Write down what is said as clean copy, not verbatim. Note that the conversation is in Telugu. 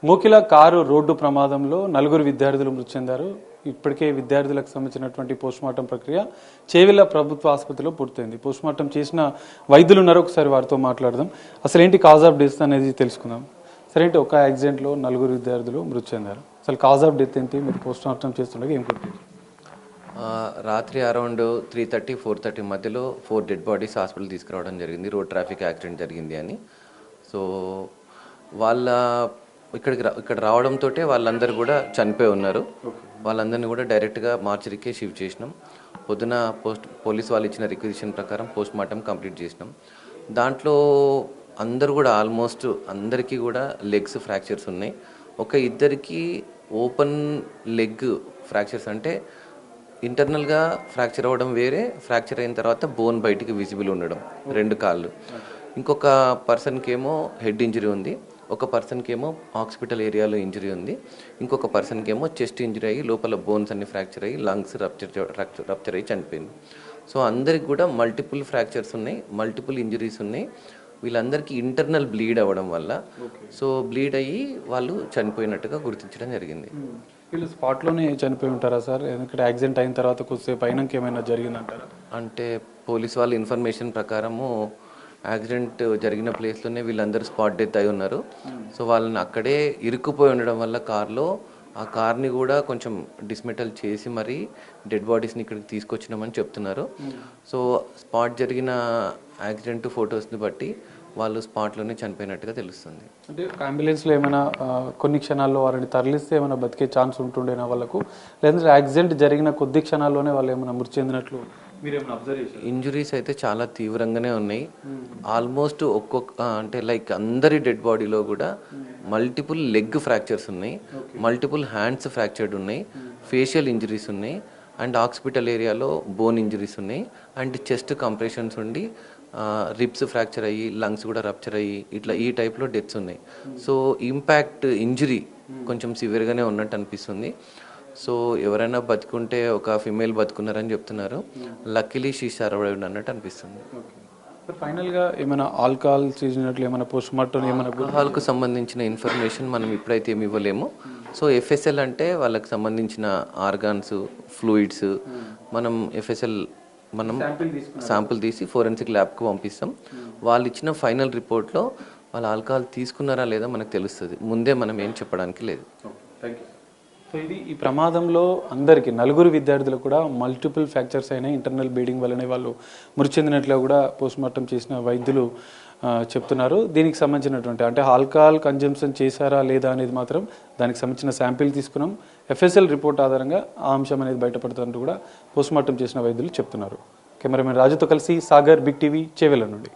మోకిలా కారు రోడ్డు ప్రమాదంలో 4 విద్యార్థులు మృతి చెందారు. ఇప్పటికే విద్యార్థులకు సంబంధించినటువంటి పోస్ట్మార్టం ప్రక్రియ చేవెళ్ల ప్రభుత్వ ఆసుపత్రిలో పూర్తయింది. పోస్ట్మార్టం చేసిన వైద్యులు ఉన్నారు, ఒకసారి వారితో మాట్లాడదాం. అసలు ఏంటి కాజ్ ఆఫ్ డెత్ అనేది తెలుసుకుందాం. సరే, ఒక యాక్సిడెంట్లో 4 విద్యార్థులు మృతి చెందారు. అసలు కాజ్ ఆఫ్ డెత్ ఏంటి? మీరు పోస్ట్మార్టం చేస్తుండగా ఏం కొట్టింది? రాత్రి అరౌండ్ 3:30, 4:30 మధ్యలో 4 డెడ్ బాడీస్ హాస్పిటల్ తీసుకురావడం జరిగింది. రోడ్ ట్రాఫిక్ యాక్సిడెంట్ జరిగింది అని. సో వాళ్ళ ఇక్కడ రావడంతో వాళ్ళందరూ కూడా చనిపోయి ఉన్నారు. వాళ్ళందరినీ కూడా డైరెక్ట్గా మార్చరీకే షిఫ్ట్ చేసినాం. పొద్దున పోలీస్ వాళ్ళు ఇచ్చిన రిక్వజిషన్ ప్రకారం పోస్ట్ మార్టం కంప్లీట్ చేసినాం. దాంట్లో అందరూ కూడా ఆల్మోస్ట్ అందరికీ కూడా లెగ్స్ ఫ్రాక్చర్స్ ఉన్నాయి. ఒక ఇద్దరికి ఓపెన్ లెగ్ ఫ్రాక్చర్స్, అంటే ఇంటర్నల్గా ఫ్రాక్చర్ అవ్వడం వేరే, ఫ్రాక్చర్ అయిన తర్వాత బోన్ బయటికి విజిబుల్ ఉండడం 2 కాళ్ళు. ఇంకొక పర్సన్కి ఏమో హెడ్ ఇంజరీ ఉంది, ఒక పర్సన్కి ఏమో హాస్పిటల్ ఏరియాలో ఇంజరీ ఉంది, ఇంకొక పర్సన్కి ఏమో చెస్ట్ ఇంజరీ అయ్యి లోపల బోన్స్ అన్ని ఫ్రాక్చర్ అయ్యి లంగ్స్ రప్చర్ అయ్యి చనిపోయింది. సో అందరికి కూడా మల్టిపుల్ ఫ్రాక్చర్స్ ఉన్నాయి, మల్టిపుల్ ఇంజరీస్ ఉన్నాయి. వీళ్ళందరికీ ఇంటర్నల్ బ్లీడ్ అవ్వడం వల్ల సో బ్లీడ్ అయ్యి వాళ్ళు చనిపోయినట్టుగా గుర్తించడం జరిగింది. వీళ్ళు స్పాట్లోనే చనిపోయి ఉంటారా సార్? ఎందుకంటే యాక్సిడెంట్ అయిన తర్వాత కొద్దిసేపు అయినాక ఏమైనా జరిగిందంటారా? అంటే పోలీస్ వాళ్ళ ఇన్ఫర్మేషన్ ప్రకారము యాక్సిడెంట్ జరిగిన ప్లేస్లోనే వీళ్ళందరూ స్పాట్ డెత్ అయి ఉన్నారు. సో వాళ్ళని అక్కడే ఇరుక్కుపోయి ఉండడం వల్ల కార్లో ఆ కార్ని కూడా కొంచెం డిస్మెటల్ చేసి మరీ డెడ్ బాడీస్ని ఇక్కడికి తీసుకొచ్చినామని చెప్తున్నారు. సో స్పాట్ జరిగిన యాక్సిడెంట్ ఫొటోస్ని బట్టి వాళ్ళు స్పాట్లోనే చనిపోయినట్టుగా తెలుస్తుంది. అంటే అంబులెన్స్లో ఏమైనా కొన్ని క్షణాల్లో వారిని తరలిస్తే ఏమైనా బతికే ఛాన్స్ ఉంటుండేనా వాళ్ళకు, లేదంటే యాక్సిడెంట్ జరిగిన కొద్ది క్షణాల్లోనే వాళ్ళు ఏమైనా మృతి చెందినట్లు మీరేమైనా అబ్జర్వ్ చేశారు? ఇంజురీస్ అయితే చాలా తీవ్రంగానే ఉన్నాయి. ఆల్మోస్ట్ అంటే లైక్ అందరి డెడ్ బాడీలో కూడా మల్టిపుల్ లెగ్ ఫ్రాక్చర్స్ ఉన్నాయి, మల్టిపుల్ హ్యాండ్స్ ఫ్రాక్చర్డ్ ఉన్నాయి, ఫేషియల్ ఇంజరీస్ ఉన్నాయి, అండ్ హాస్పిటల్ ఏరియాలో బోన్ ఇంజరీస్ ఉన్నాయి, అండ్ చెస్ట్ కంప్రెషన్స్ ఉండి రిబ్స్ ఫ్రాక్చర్ అయ్యి లంగ్స్ కూడా రప్చర్ అయ్యి ఇట్లా ఈ టైప్లో డెత్స్ ఉన్నాయి. సో ఇంపాక్ట్ ఇంజరీ కొంచెం సివియర్గానే ఉన్నట్టు అనిపిస్తుంది. సో ఎవరైనా బతుకుంటే ఒక ఫిమేల్ బతుకున్నారని చెప్తున్నారు. లక్కీలీ షీ సర్వైవ్డ్ అన్నట్టు అనిపిస్తుంది. ఫైనల్గా ఏమైనా ఆల్కహాల్ చేసినట్లు ఏమైనా పోస్ట్ మార్టం ఏమైనా ఆల్కహాల్కు సంబంధించిన ఇన్ఫర్మేషన్ మనం ఇప్పుడైతే ఏమి ఇవ్వలేము. సో ఎఫ్ఎస్ఎల్ అంటే వాళ్ళకి సంబంధించిన ఆర్గాన్స్, ఫ్లూయిడ్స్, మనం ఎఫ్ఎస్ఎల్ శాంపుల్ తీసి ఫోరెన్సిక్ ల్యాబ్కి పంపిస్తాం. వాళ్ళు ఇచ్చిన ఫైనల్ రిపోర్ట్లో వాళ్ళు ఆల్కహాల్ తీసుకున్నారా లేదా మనకు తెలుస్తుంది. ముందే మనం ఏం చెప్పడానికి లేదు. సో ఇది ఈ ప్రమాదంలో అందరికీ 4 విద్యార్థులు కూడా మల్టిపుల్ ఫ్రాక్చర్స్ అయినాయి. ఇంటర్నల్ బ్లీడింగ్ వల్లనే వాళ్ళు మృతి చెందినట్లు కూడా పోస్ట్మార్టం చేసిన వైద్యులు చెప్తున్నారు. దీనికి సంబంధించినటువంటి అంటే ఆల్కహాల్ కన్జంప్షన్ చేశారా లేదా అనేది మాత్రం దానికి సంబంధించిన శాంపిల్ తీసుకున్నాం. ఎఫ్ఎస్ఎల్ రిపోర్ట్ ఆధారంగా ఆ అంశం అనేది బయటపడుతున్నట్టు కూడా పోస్ట్మార్టం చేసిన వైద్యులు చెప్తున్నారు. కెమెరామెన్ రాజుతో కలిసి సాగర్, బిగ్ టీవీ, చేవెళ్ల నుండి.